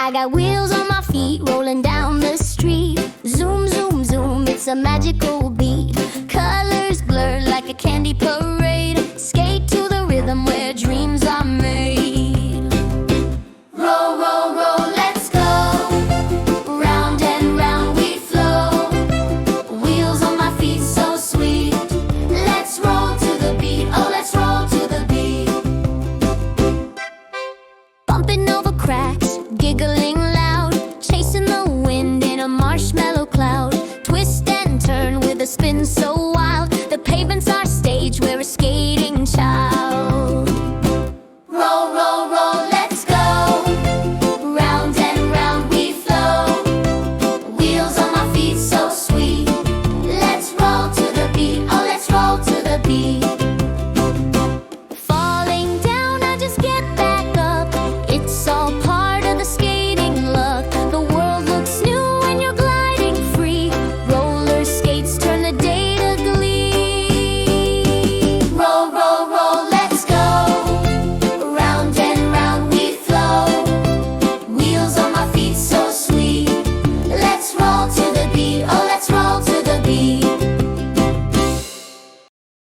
I got wheels on my feet rolling down the street. Zoom, zoom, zoom, it's a magical beat. Colors blur like a candy parade. Skate to the rhythm where dreams are made. Roll, roll, roll, let's go. Round and round we flow. Wheels on my feet so sweet. Let's roll to the beat, oh let's roll to the beat. Bumping over cracks, giggling